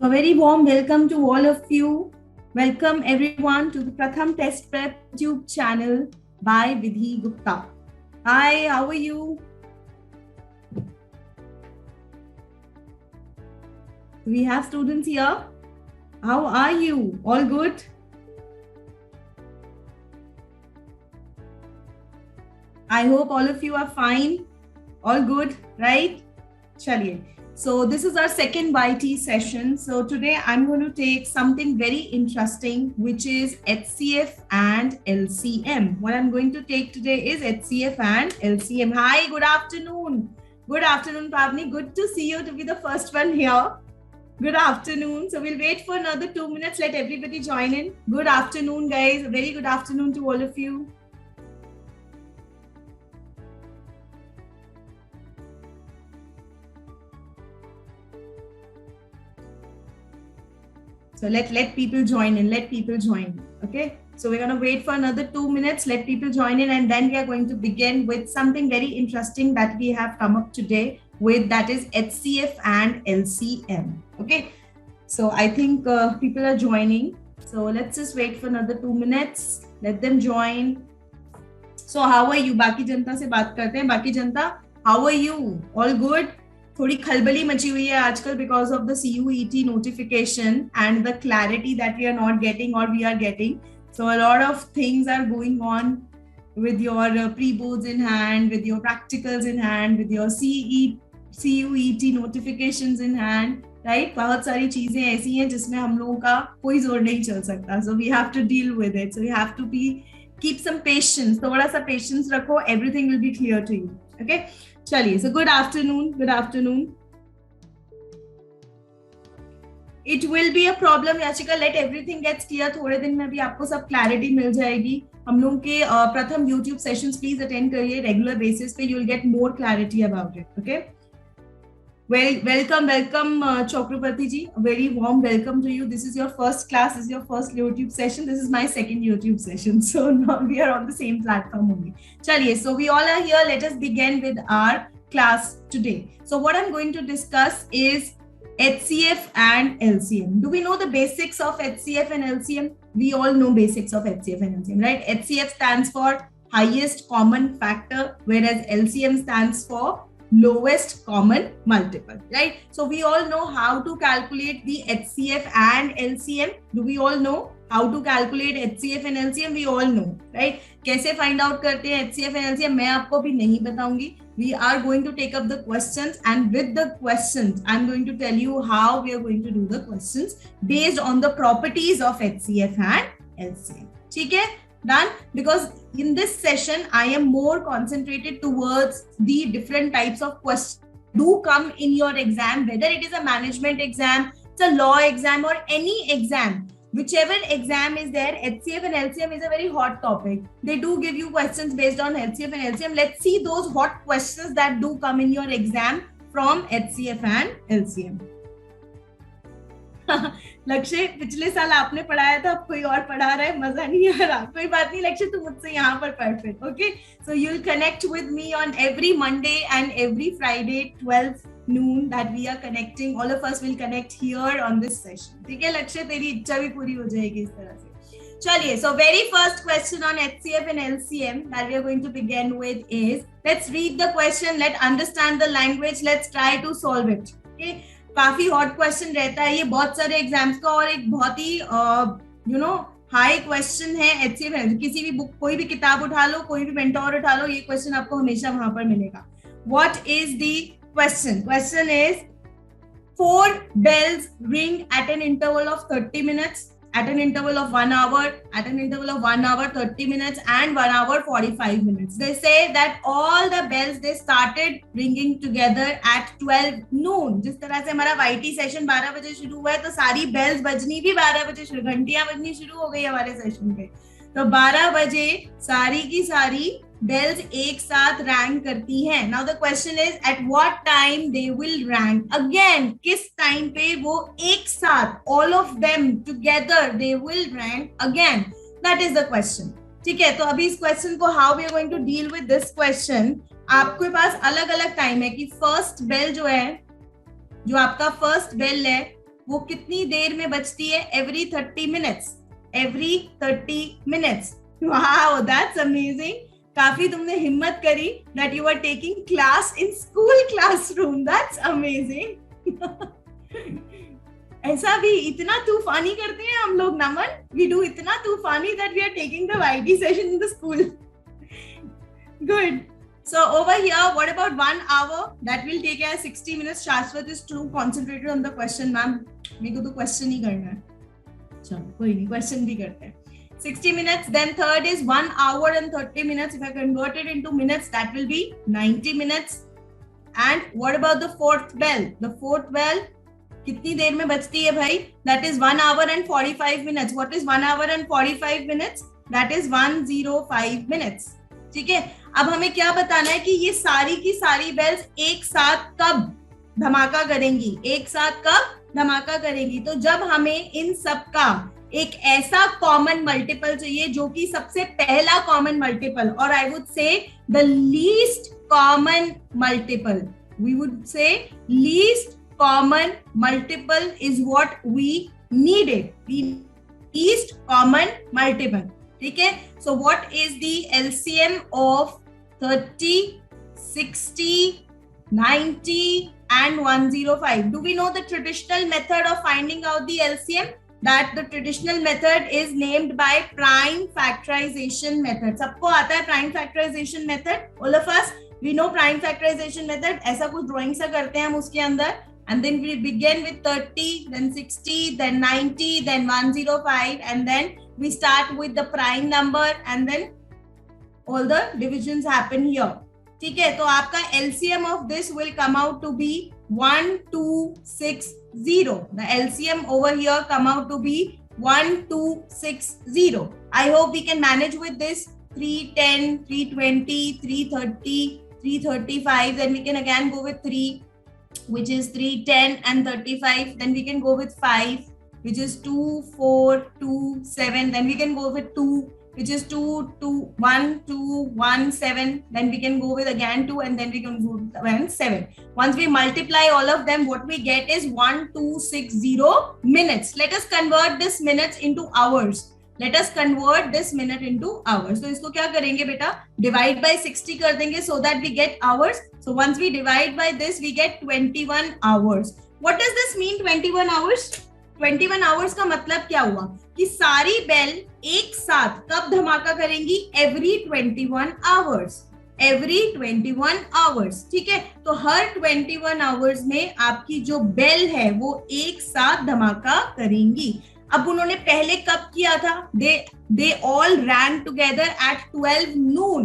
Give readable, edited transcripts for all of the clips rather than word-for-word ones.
A very warm welcome to all of you. Welcome everyone to the Pratham Test Prep YouTube channel by Vidhi Gupta. Hi, how are you? We have students here. How are you? All good? I hope all of you are fine. All good, right? Chaliye. So this is our second YT session. So today I'm going to take something very interesting, which is HCF and LCM. What I'm going to take today is HCF and LCM. Hi, good afternoon. Good afternoon, Pavni. Good to see you to be the first one here. Good afternoon. So we'll wait for another 2 minutes. Let everybody join in. Good afternoon, guys. A very good afternoon to all of you. So let people join in. Let people join in. Okay. So we're going to wait for another 2 minutes. Let people join in, and then we are going to begin with something very interesting that we have come up today with, that is HCF and LCM. Okay. So I think people are joining. So let's just wait for another 2 minutes. Let them join. So how are you? बाकी जनता से बात करते हैं. बाकी जनता, how are you? All good? थोड़ी खलबली मची हुई है आजकल because of the CUET notification and the clarity that we are not getting or we are getting. So a lot of things are going on with your pre-boards in hand, with your practicals in hand, with your CUET notifications in hand, right? बहुत सारी चीजें ऐसी हैं जिसमें हम लोगों का कोई जोर नहीं चल सकता. So we have to deal with it. So we have to keep some patience. थोड़ा सा patience रखो. Everything will be clear to you. Okay? चलिए. So good afternoon. Good afternoon. It will be a problem, Yachika. Let everything gets clear. थोड़े दिन में भी आपको सब clarity मिल जाएगी. हम लोगों के प्रथम YouTube sessions please attend करिए regular basis पे. You will get more clarity about it. Okay? Well, welcome, Chakrapati ji. A very warm welcome to you. This is your first class. This is your first YouTube session. This is my second YouTube session. So now we are on the same platform only. Chaliye, so we all are here. Let us begin with our class today. So what I'm going to discuss is HCF and LCM. Do we know the basics of HCF and LCM? We all know basics of HCF and LCM, right? HCF stands for highest common factor, whereas LCM stands for lowest common multiple, right? So we all know how to calculate the HCF and LCM. Do we all know how to calculate HCF and LCM? We all know, right? कैसे find out करते हैं HCF and LCM? मैं आपको भी नहीं बताऊंगी. We are going to take up the questions, and with the questions, I'm going to tell you how we are going to do the questions based on the properties of HCF and LCM. ठीक है? Done? Because in this session, I am more concentrated towards the different types of questions do come in your exam, whether it is a management exam, it's a law exam, or any exam. Whichever exam is there, HCF and LCM is a very hot topic. They do give you questions based on HCF and LCM. Let's see those hot questions that do come in your exam from HCF and LCM. लक्ष्य, पिछले साल आपने पढ़ाया था, अब कोई और पढ़ा रहा है, मजा नहीं आ रहा. कोई बात नहीं लक्ष्य, तू मुझसे यहाँ पर पढ़ फिर. Okay? So you'll connect with me on every Monday and every Friday 12 noon that we are connecting. All of us will connect here on this session. ठीक है लक्ष्य, तेरी इच्छा भी पूरी हो जाएगी इस तरह से. चलिए, so very first question on HCF and LCM that we are going to begin with is, let's read the question, let's understand the language, let's try to solve it. Okay? काफी हॉट क्वेश्चन रहता है ये बहुत सारे exams का, और एक बहुत ही हाई क्वेश्चन है HCF. किसी भी बुक, कोई भी किताब उठा लो, कोई भी मेंटोर उठा लो, ये क्वेश्चन आपको हमेशा वहां पर मिलेगा. What is the question? Question is 4 bells ring at an interval of 30 minutes, at an interval of 1 hour, at an interval of 1 hour 30 minutes and 1 hour 45 minutes. They say that all the bells, they started ringing together at 12 noon. जिस तरह से हमारा YT session 12 बजे शुरू हुआ है, तो सारी बेल्स बजनी भी 12 बजे शुरू, घंटियां बजनी शुरू हो गई हमारे सेशन पे. तो 12 बजे सारी की सारी bells एक साथ रैंक करती हैं. Now the question is, at what time they will rank? Again, किस टाइम पे वो एक साथ, all of them together, they will rank again. That is the question. ठीक है, तो अभी इस क्वेश्चन को how we are going to deal with this question, आपके पास अलग अलग टाइम है कि फर्स्ट बेल जो है, जो आपका फर्स्ट बेल है, वो कितनी देर में बजती है? Every 30 minutes, every 30 minutes. Wow, that's amazing. काफी तुमने हिम्मत करी that you are taking class in school classroom, that's amazing. ऐसा भी इतना तूफानी करते हैं हम लोग नमन, वी डू इतना तूफानी that we are taking the YT session in the school. Good. So over here, what about 1 hour? That will take as 60 minutes. Shashwat is too concentrated on the question, ma'am. मेरे को तो question ही करना है। चलो कोई नहीं, question भी करते हैं। 60 minutes. Then third is 1 hour and 30 minutes. If I convert it into minutes, that will be 90 minutes. And what about the fourth bell? The fourth bell कितनी देर में बजती है भाई? That is 1 hour and 45 minutes. What is 1 hour and 45 minutes? That is 105 minutes. ठीक है, अब हमें क्या बताना है कि ये सारी की सारी बेल्स एक साथ कब धमाका करेंगी, एक साथ कब धमाका करेंगी। तो जब हमें इन सब का एक ऐसा कॉमन मल्टीपल चाहिए जो कि सबसे पहला कॉमन मल्टीपल, और I would say the least common multiple, we would say least common multiple is what we needed, least common multiple. ठीक है, so what is the LCM of 30, 60, 90 and 105? Do we know the traditional method of finding out the LCM? That the traditional method is named by prime factorization method. सबको आता है prime factorization method? All of us, we know prime factorization method. ऐसा कुछ drawing सा करते हैं हम उसके अंदर, and then we begin with 30, then 60, then 90, then 105, and then we start with the prime number and then all the divisions happen here. ठीक है, तो आपका LCM of this will come out to be 1260. The LCM over here come out to be 1260. I hope we can manage with this 310, 320, 330, 335. Then we can again go with 3, which is 310 and 35. Then we can go with 5, which is 2, 4, 2, 7. Then we can go with 2, which is 2, 2, 1, 2, 1, 7. Then we can go with again 2, and then we can go with 7. Once we multiply all of them, what we get is 1260 minutes. Let us convert this minutes into hours. Let us convert this minute into hours. So इसको क्या करेंगे बेटा? Divide by 60 कर देंगे so that we get hours. So once we divide by this, we get 21 hours. What does this mean, 21 hours? 21 hours का मतलब क्या हुआ कि सारी बेल एक साथ कब धमाका करेंगी? Every 21 hours, every 21 hours. ठीक है, तो हर 21 आवर्स में आपकी जो बेल है वो एक साथ धमाका करेंगी। अब उन्होंने पहले कब किया था? They all wrong together at 12 नून।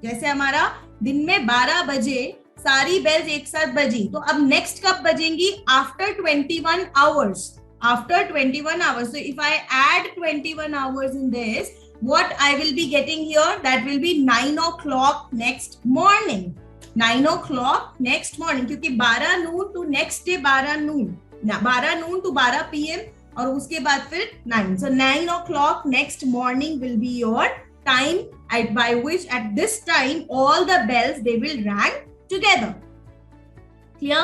जैसे हमारा दिन में 12 बजे सारी बेल्स एक साथ बजी, तो अब नेक्स्ट कब बजेंगी? After 21 hours, after 21 hours. So if I add 21 hours in this, what I will be getting here, that will be 9 o'clock next morning. 9 o'clock next morning, क्योंकि 12 noon to next day 12 noon, 12 noon to 12 PM, और उसके बाद फिर 9. So 9 o'clock next morning will be your time by which at this time all the bells, they will ring together. Clear?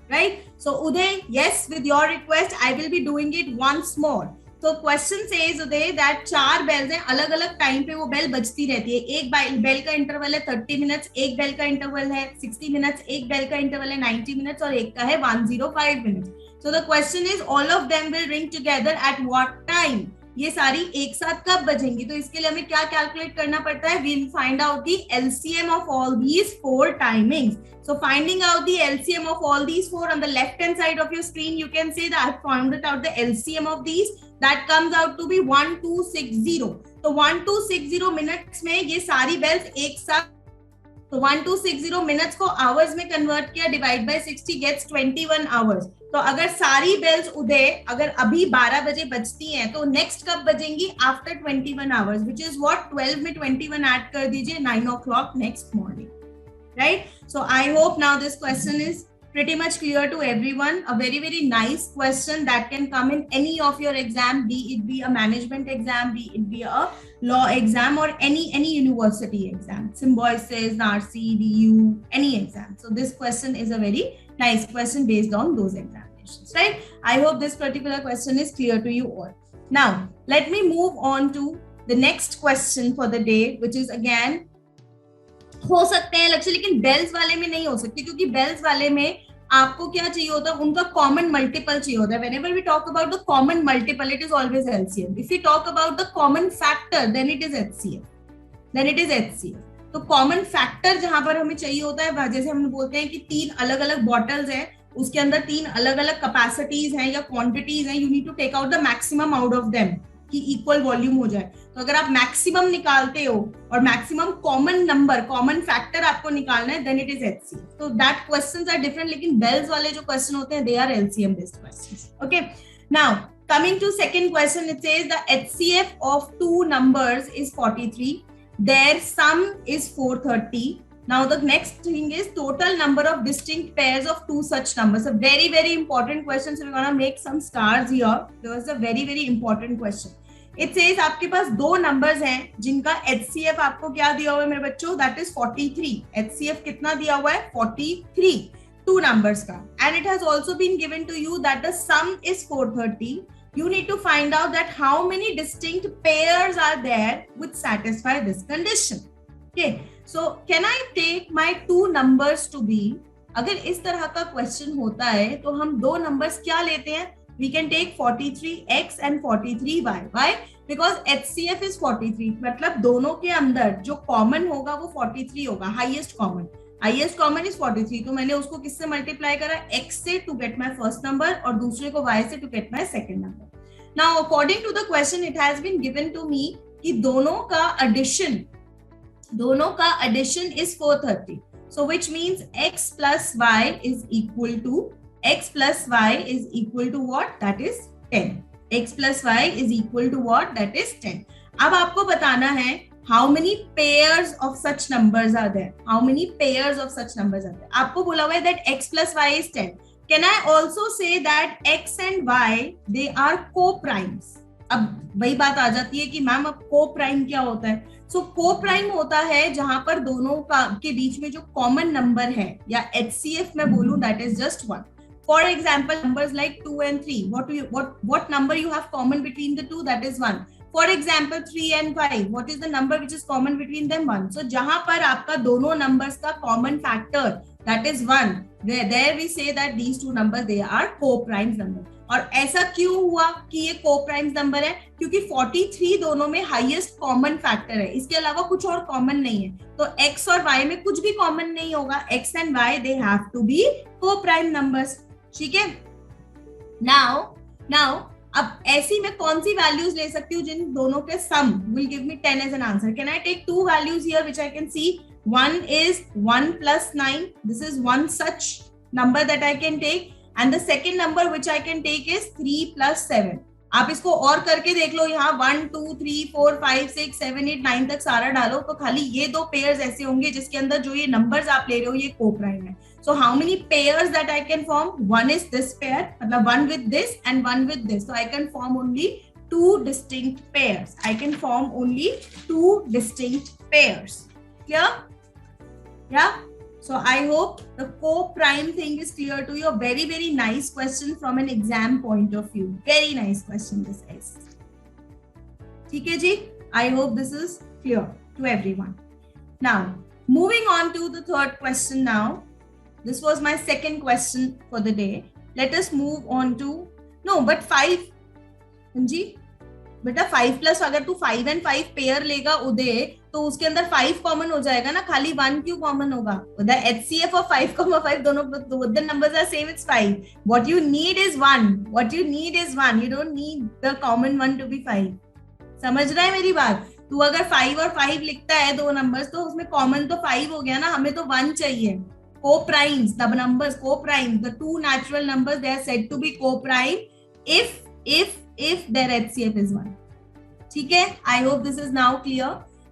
Right? So Uday, yes, with your request, I will be doing it once more. So question says Uday that 4 bells हैं, अलग अलग time पे वो bell बजती रहती है। एक bell का इंटरवल है 30 मिनट्स, एक बेल का इंटरवल है 60 मिनट्स, एक बेल का इंटरवल है 90 मिनट्स, और एक का है 105 minutes. So the question is all of them will ring together at what time? ये सारी एक साथ कब बजेंगी? तो इसके लिए हमें क्या कैलकुलेट करना पड़ता है? We'll find out the LCM of all these 4 timings. So finding out the LCM of all these 4, on the left hand side of your screen, you can see that I found out the LCM of these. That comes out to be 1260. तो 1260 minutes में ये सारी bells एक साथ, तो 1260 minutes को hours में convert किया, डिवाइड बाय 60 गेट्स 21 आवर्स। तो अगर सारी बेल्स उदय अगर अभी 12 बजे बजती हैं, तो नेक्स्ट कब बजेंगी? After 21 hours, which is what 12 में 21 ऐड कर दीजिए, 9 o'clock next morning. Right? So I hope now this question is pretty much clear to everyone. A very, very nice question that can come in any of your exam, be it be a management exam, be it be a law exam, or any university exam, Symbiosis, NARCE, DU, any exam. So this question is a very nice question based on those examinations. combinations, right? I hope this particular question is clear to you all. Now, let me move on to the next question for the day, which is again, हो सकते हैं लक्ष्य, लेकिन bells वाले में नहीं हो सकती, क्योंकि बेल्स वाले में आपको क्या चाहिए होता है, उनका कॉमन मल्टीपल चाहिए होता है. Whenever we talk about the common multiple, it is always LCM. If we talk about the common factor, then it is HCF. तो कॉमन फैक्टर जहां पर हमें चाहिए होता है, जैसे हम बोलते हैं कि 3 अलग अलग बॉटल्स हैं, उसके अंदर 3 अलग अलग कैपेसिटीज हैं या क्वांटिटीज हैं, you need to take out the maximum out of them कि इक्वल वॉल्यूम हो जाए. तो अगर आप मैक्सिमम निकालते हो और maximum common number, common factor आपको निकालना है, देन इट इज HCF. तो दैट क्वेश्चंस आर डिफरेंट, लेकिन बेल्स वाले जो क्वेश्चन होते हैं, they are LCM based questions. Okay, now coming to second question, it says the HCF of 2 numbers is 43. Their sum is 430. Now the next thing is total number of distinct pairs of 2 such numbers. A very, very important question. So we're going to make some stars here. This is a very, very important question. It says आपके पास 2 numbers हैं जिनका HCF आपको क्या दिया हुआ है मेरे बच्चों? That is 43. HCF कितना दिया हुआ है? 43. 2 numbers का. And it has also been given to you that the sum is 430. You need to find out that how many distinct pairs are there which satisfy this condition. Okay, so can I take my 2 numbers to be? अगर इस तरह का question होता है तो हम 2 numbers क्या लेते हैं? We can take 43x and 43y. Why? Because HCF is 43. मतलब दोनों के अंदर जो कॉमन होगा वो 43 होगा, हाईएस्ट कॉमन इज 43. तो मैंने उसको किससे मल्टीप्लाई करा? x से to get my first number और दूसरे को y से to get my second number. Now according to the question it has been given to me कि दोनों का addition is 430. So which means x plus y is equal to what? That is 10. x plus y is equal to what? That is 10. अब आपको बताना है how many pairs of such numbers are there? आपको बोला हुआ है that x plus y is 10. Can I also say that x and y they are co-primes? अब वही बात आ जाती है कि मैम अब co-prime क्या होता है? So co-prime होता है जहां पर दोनों के बीच में जो कॉमन नंबर है, या HCF में बोलूं, that is just 1. For example, numbers like 2 and 3. What number you have common between the two? That is 1. For example, 3 and 5. What is the number which is common between them? 1. So जहां पर आपका दोनों numbers का common factor that is 1. There we say that these 2 numbers they are co-prime number. और ऐसा क्यों हुआ कि ये co-prime number है? क्योंकि 43 दोनों में highest common factor है. इसके अलावा कुछ और common नहीं है. तो x और y में कुछ भी common नहीं होगा. X and y they have to be co-prime numbers. ठीक है? Now अब ऐसी मैं कौन सी वैल्यूज ले सकती हूँ जिन दोनों के सम will give me 10 as an answer? Can I take 2 values here which I can see? One is 1 plus 9. This is one such number that I can take. And the second number which I can take is 3 plus 7. आप इसको और करके देख लो, यहाँ 1 2 3 4 5 6 7 8 9 तक सारा डालो तो खाली ये 2 पेयर्स ऐसे होंगे जिसके अंदर जो ये नंबर्स आप ले रहे हो ये को-प्राइम है. So how many pairs that I can form? One is this pair, मतलब one with this and one with this. So I can form only 2 distinct pairs. Clear? Yeah. So I hope the co-prime thing is clear to you. A very, very nice question from an exam point of view. Very nice question this is. ठीक है जी? I hope this is clear to everyone. Now, moving on to the third question now. This was my second question for the day. Let us move on to 5. जी बेटा 5 plus अगर तू 5 and 5 pair लेगा उदय तो उसके अंदर 5 common हो जाएगा ना, खाली 1 क्यों कॉमन होगा? The HCF of 5,5 दोनों the numbers are same, it's 5. What you need is 1. You don't need the common one to be 5. समझ रहा है मेरी बात? तू अगर 5 और 5 लिखता है 2 नंबर्स तो उसमें कॉमन तो 5 हो गया ना, हमें तो 1 चाहिए. Co-primes, the numbers co-prime, the 2 natural numbers, they are said to be co-prime if their HCF is 1. ठीक है? I hope this is now clear.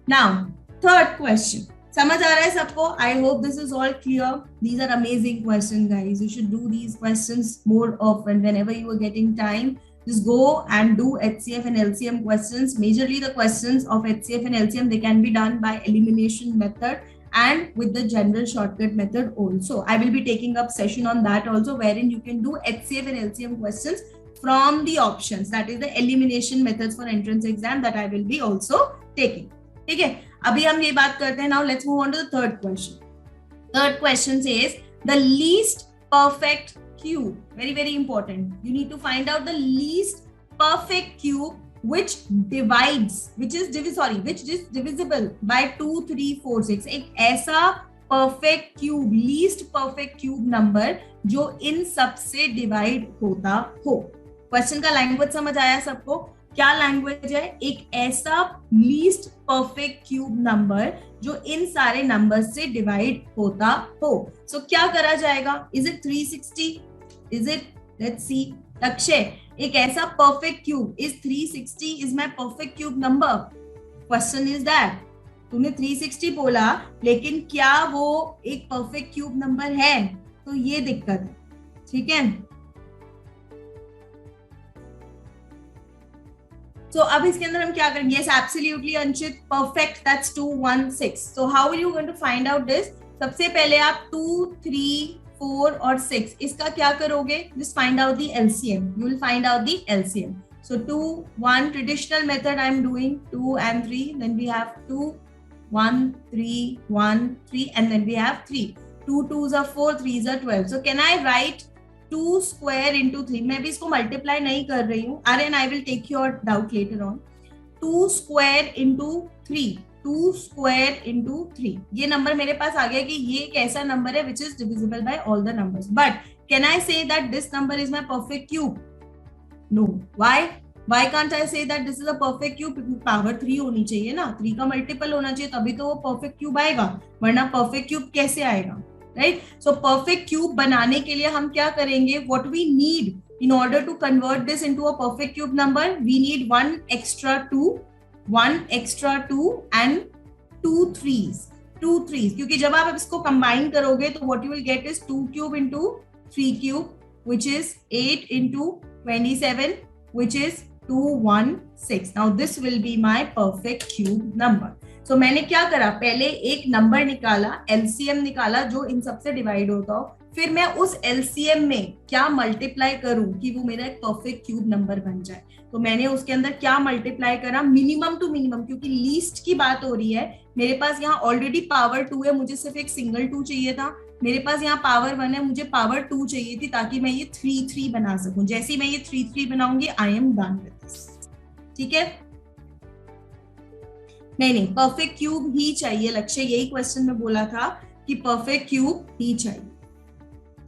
Now, third question. समझ आ रहा है सबको? I hope this is all clear. These are amazing questions, guys. You should do these questions more often whenever you are getting time. Just go and do HCF and LCM questions. Majorly the questions of HCF and LCM, they can be done by elimination method. and with the general shortcut method also. I will be taking up session on that also, wherein you can do HCF and LCM questions from the options. That is the elimination methods for entrance exam that I will be also taking. ठीक है, अभी हम ये बात करते हैं. Now let's move on to the third question. Third question says the least perfect cube. Very, very important. You need to find out the least perfect cube which is divisible by 2, 3, 4, 6. एक ऐसा perfect cube, least perfect cube number जो इन सब से divide होता हो. Question का language समझ आया सबको? क्या लैंग्वेज है? एक ऐसा लीस्ट परफेक्ट क्यूब नंबर जो इन सारे नंबर से डिवाइड होता हो. सो क्या करा जाएगा? Is it 360? Is it, let's see. लक्ष्य, एक ऐसा perfect cube, is 360 is my perfect cube number? Question is that. तूने 360 बोला, लेकिन क्या वो एक परफेक्ट क्यूब नंबर है? तो ये दिक्कत है. ठीक है, so अब इसके अंदर हम क्या करेंगे? Yes, absolutely Anshit, perfect, that's 2, 1, 6. So how are you going to find out this? सबसे पहले आप 2, 3, 4 और 6 इसका क्या करोगे? Just find out the LCM. You will find out the LCM. So 2, 1 traditional method I am doing 2 and 3. Then we have 2, 1, 3, 1, 3, and then we have 3. 2 2s are 4, 3s are 12. So can I write 2 square into 3? मैं भी इसको multiply नहीं कर रही हूँ. Aryan, I will take your doubt later on. 2 square into 3. 2 square into 3. ये number मेरे पास आ गया कि ये एक ऐसा नंबर है which is divisible by all the numbers. But can I say that this number is my perfect cube? No. Why? Why can't I say that this is a perfect cube? Power 3 होनी चाहिए ना, 3 का multiple होना चाहिए, तभी तो वो perfect cube आएगा. वरना परफेक्ट क्यूब कैसे आएगा? राइट. सो परफेक्ट क्यूब बनाने के लिए हम क्या करेंगे? What we need in order to convert this into a perfect cube number, we need 1 extra 2 and 2 3s. क्योंकि जब आप इसको कंबाइन करोगे तो what you will get is 2 cube into 3 cube which is 8 into 27 which is 216. Now this will be my perfect cube number. So मैंने क्या करा? पहले एक नंबर निकाला, LCM निकाला जो इन सबसे डिवाइड होता हो. फिर मैं उस LCM में क्या मल्टीप्लाई करूं कि वो मेरा एक परफेक्ट क्यूब नंबर बन जाए. तो मैंने उसके अंदर क्या मल्टीप्लाई करा? मिनिमम टू मिनिमम, क्योंकि लीस्ट की बात हो रही है. मेरे पास यहाँ ऑलरेडी पावर 2 है, मुझे सिर्फ एक सिंगल 2 चाहिए था. मेरे पास यहाँ पावर 1 है, मुझे पावर 2 चाहिए थी ताकि मैं ये 3 3 बना सकूं. जैसे ही मैं ये 3 3 बनाऊंगी, I am done with this. ठीक है, नहीं, परफेक्ट क्यूब ही चाहिए. लक्ष्य, यही क्वेश्चन में बोला था कि परफेक्ट क्यूब ही चाहिए.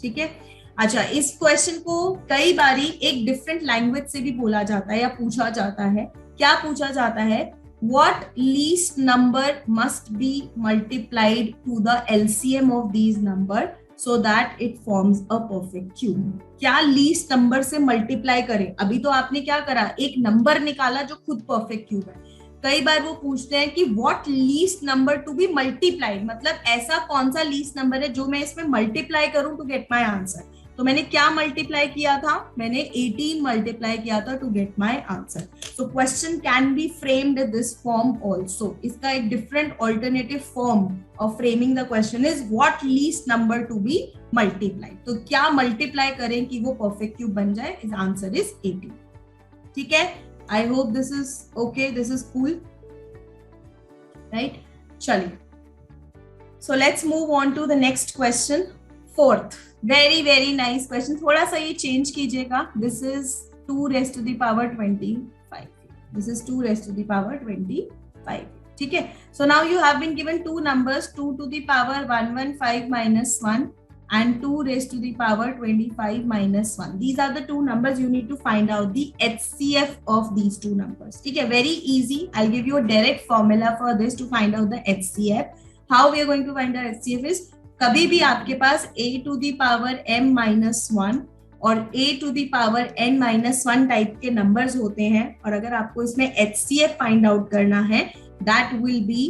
ठीक है. अच्छा, इस क्वेश्चन को कई बारी एक डिफरेंट लैंग्वेज से भी बोला जाता है या पूछा जाता है. क्या पूछा जाता है? What least number must be multiplied to the LCM of these number so that it forms a perfect cube. क्या लीस्ट नंबर से मल्टीप्लाई करें? अभी तो आपने क्या करा? एक नंबर निकाला जो खुद परफेक्ट क्यूब है. कई बार वो पूछते हैं कि what least number to be multiplied, मतलब ऐसा कौन सा लीस्ट नंबर है जो मैं इसमें मल्टीप्लाई करूं टू गेट माय आंसर. तो मैंने क्या मल्टीप्लाई किया था? मैंने 18 मल्टीप्लाई किया था to get my answer. So question can be framed in this form also. इसका एक different alternative form of framing the question is what least number to be multiplied. तो क्या मल्टीप्लाई करें कि वो परफेक्ट क्यूब बन जाए? Is answer is 18. ठीक है, I hope this is okay. This is cool, right? Chaliye. So let's move on to the next question. Fourth, very very nice question. थोड़ा सा ये change कीजिएगा. This is 2 raised to the power 25. This is 2 raised to the power 25. ठीक है. So now you have been given two numbers, 2 to the power 115 minus 1 and 2 raised to the power 25 minus 1. These are the two numbers. You need to find out the HCF of these two numbers. Okay, very easy. I'll give you a direct formula for this to find out the HCF. How we are going to find the HCF is, कभी भी आपके पास a to the power m minus 1 और a to the power n minus 1 type के numbers होते हैं, और अगर आपको इसमें HCF फाइंड आउट करना है, that will be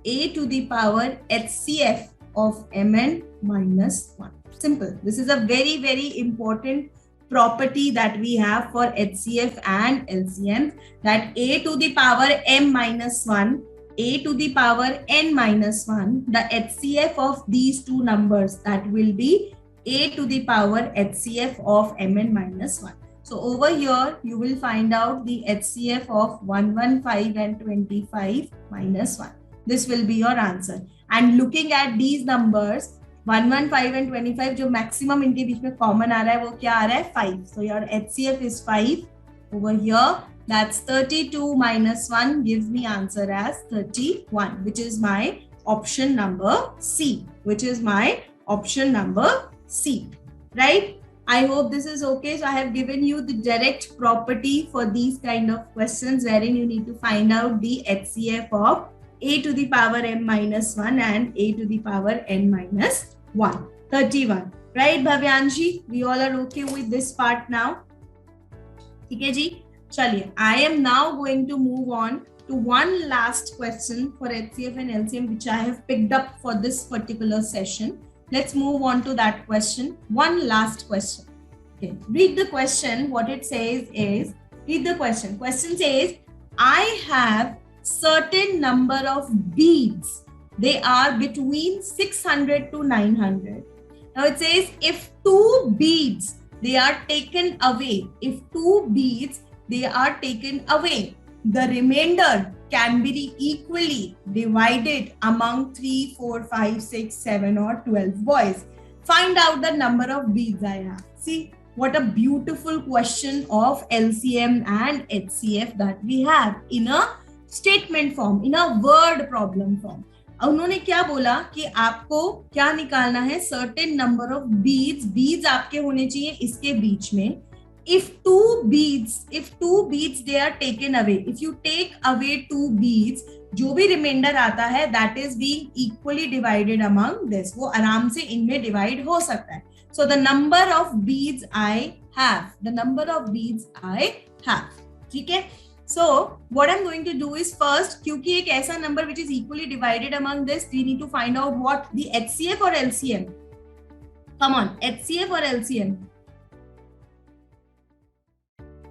a to the power HCF of mn minus 1. Simple. This is a very very important property that we have for HCF and LCM, that a to the power m minus 1 a to the power n minus 1, the HCF of these two numbers, that will be a to the power HCF of mn minus 1. So over here, you will find out the HCF of 115 and 25 minus 1. This will be your answer. And looking at these numbers, 115 and 25 जो maximum इनके बीच में common आ रहा है वो क्या आ रहा है 5. So your HCF is 5 over here. That's 32 minus 1 gives me answer as 31, which is my option number C. Which is my option number C. Right? I hope this is okay. So I have given you the direct property for these kind of questions wherein you need to find out the HCF of a to the power m minus 1 and a to the power n minus 1. 31. Right, Bhavyanshi? We all are okay with this part now? Okay, ji? Chaliye. I am now going to move on to one last question for HCF and LCM which I have picked up for this particular session. Let's move on to that question. One last question. Okay. Read the question. What it says is, read the question. Question says, I have certain number of beads. They are between 600 to 900. Now it says, if two beads, they are taken away. If two beads, they are taken away, the remainder can be equally divided among 3, 4, 5, 6, 7 or 12 boys. Find out the number of beads I have. See what a beautiful question of LCM and HCF that we have in a statement form, in a word problem form. उन्होंने क्या बोला कि आपको क्या निकालना है, certain number of beads, beads आपके होने चाहिए इसके बीच में. If two beads they are taken away, if you take away two beads, जो भी remainder आता है that is being equally divided among this, वो आराम से इनमें divide हो सकता है. So the number of beads I have, ठीक है. So what I'm going to do is first, क्योंकि एक ऐसा number which is equally divided among this, we need to find out what the HCF or LCM. Come on, HCF or LCM?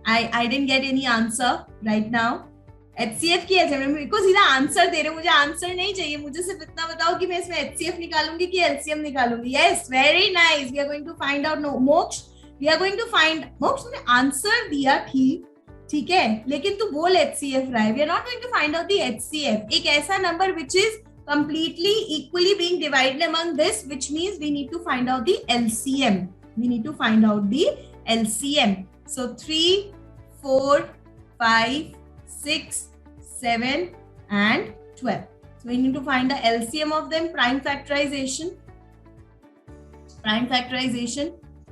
I didn't get any answer right now. HCF की है, मेरे को सीधा answer दे रहे हो, मुझे answer नहीं चाहिए, मुझे सिर्फ इतना बताओ कि मैं इसमें HCF निकालूंगी कि LCM निकालूंगी. Yes, very nice. We are going to find out. No, Moksh, we are going to find. Moksh, तूने आंसर दिया ठीक है, लेकिन तू बोल HCF रहा है. We are not going to find out the HCF. एक ऐसा number which is completely equally being divided among this, which means we need to find out the LCM. We need to find out the LCM. So 3, 4, 5, 6, 7 and 12. So we need to find the LCM of them, prime factorization.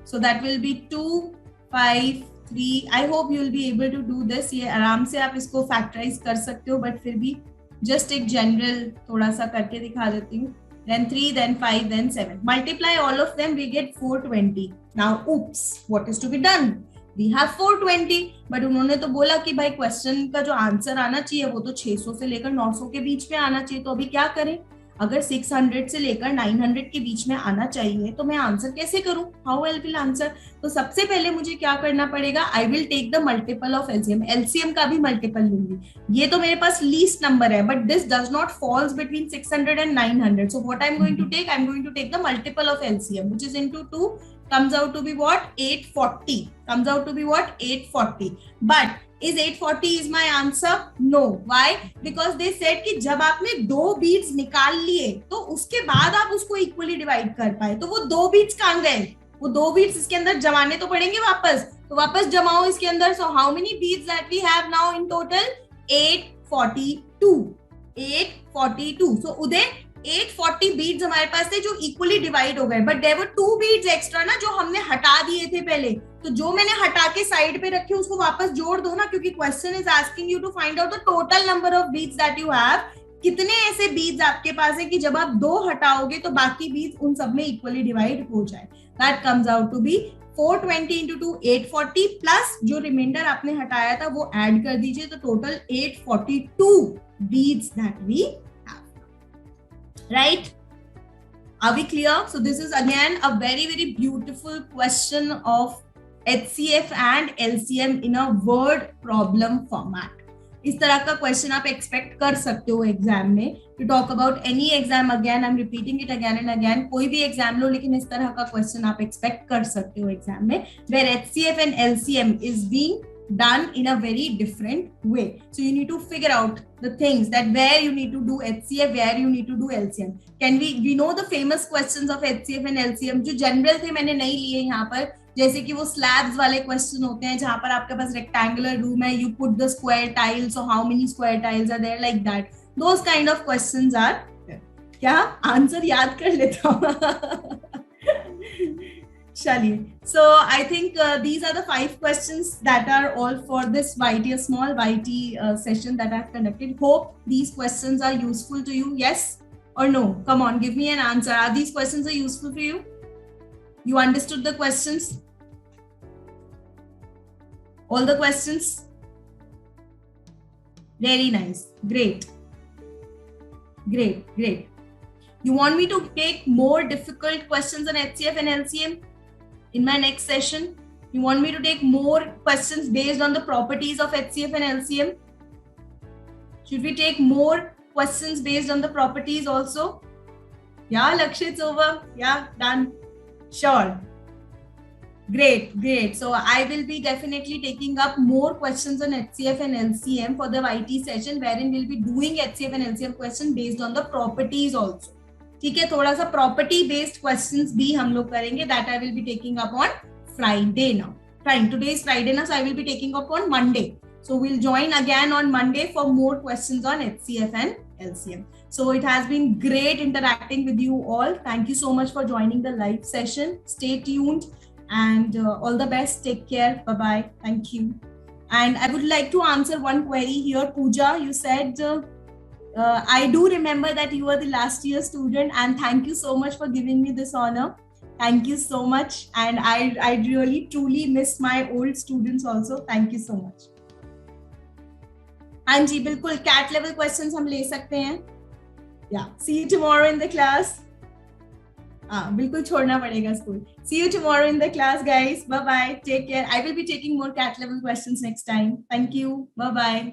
So that will be 2, 5, 3. I hope you will be able to do this. ये आराम से आप इसको factorize कर सकते हो, but फिर भी just एक general थोड़ा सा करके दिखा देती हूँ. Then 3, then 5, then 7. Multiply all of them, we get 420. Now, oops, what is to be done? We have 420, but उन्होंने तो बोला कि भाई क्वेश्चन का जो आंसर आना चाहिए वो तो 600 से लेकर 900 के बीच में आना चाहिए. तो अभी क्या करें? अगर 600 से लेकर 900 के बीच में आना चाहिए तो मैं आंसर कैसे करूं? How I will answer? तो सबसे पहले मुझे क्या करना पड़ेगा? I will take the multiple of LCM. LCM का भी मल्टीपल लूंगी. ये तो मेरे पास लीस्ट नंबर है, but this does not falls between 600 and 900. So what I am going to take? I am going to take the multiple of LCM, which is into 2. comes out to be what? 840. Comes out to be what? 840. But is 840 is my answer? No. Why? Because they said कि जब आपने 2 beads निकाल लिए तो उसके बाद आप उसको equally divide कर पाए. तो वो 2 beads कहाँ गए? वो 2 beads इसके अंदर जमाने तो पड़ेंगे वापस. तो वापस जमाओ इसके अंदर. So how many beads that we have now in total? 842. 842. So Uday 840 beads हमारे पास थे जो इक्वली डिवाइड हो गए, but there were 2 beads extra ना जो हमने हटा दिए थे पहले. तो जो मैंने हटा के साइड पे रखे उसको वापस जोड़ दो ना, क्योंकि question is asking you to find out the total number of beads that you have. कितने ऐसे बीड्स आपके पास है कि जब आप 2 हटाओगे तो बाकी बीड्स उन सब में इक्वली डिवाइड हो जाए. That comes out to be 420 into 2 840 plus जो रिमाइंडर आपने हटाया था वो ऐड कर दीजिए. तो total 842 beads that we right? Are we clear? So this is again a very, very beautiful question of HCF and LCM in a word problem format. इस तरह का क्वेश्चन आप एक्सपेक्ट कर सकते हो एग्जाम में. To talk about any exam, again I am repeating it again and again, कोई भी एग्जाम लो लेकिन इस तरह का क्वेश्चन आप एक्सपेक्ट कर सकते हो एग्जाम में, where HCF and LCM is being done in a very different way. So you need to figure out the things that where you need to do HCF, where you need to do LCM. Can we know the famous questions of HCF and LCM जो general थे, मैंने नहीं लिए यहाँ पर, जैसे कि वो स्लैब्स वाले क्वेश्चन होते हैं जहां पर आपके पास रेक्टेंगुलर रूम है, you put the square tiles, so how many square tiles are there, like that, those kind of questions are. क्या आंसर याद कर लेता हूँ. चलिए, so I think these are the 5 questions that are all for this YT, a small YT session that I've conducted. Hope these questions are useful to you. Yes or no? Come on, give me an answer. Are these questions are useful for you? You understood the questions? All the questions? Very nice. Great. Great, great. You want me to take more difficult questions on HCF and LCM in my next session? You want me to take more questions based on the properties of HCF and LCM? Should we take more questions based on the properties also? Yeah, Lakshit's over. Yeah, done. Sure. Great, great. So I will be definitely taking up more questions on HCF and LCM for the YT session, wherein we'll be doing HCF and LCM questions based on the properties also. ठीक है, थोड़ा सा property based questions भी हम लोग करेंगे. That I will be taking up on Friday now. Fine. Today is Friday now, so I will be taking up on Monday. So we'll join again on Monday for more questions on HCF and LCM. So it has been great interacting with you all. Thank you so much for joining the live session. Stay tuned and all the best. Take care. Bye-bye. Thank you. And I would like to answer one query here. Pooja, you said, I do remember that you were the last year student, and thank you so much for giving me this honor. Thank you so much. And I really truly miss my old students also. Thank you so much. हाँ जी, बिल्कुल cat level questions हम ले सकते हैं. या see you tomorrow in the class. हाँ, बिल्कुल छोड़ना पड़ेगा school. See you tomorrow in the class guys. Bye bye. Take care. I will be taking more CAT level questions next time. Thank you. Bye bye.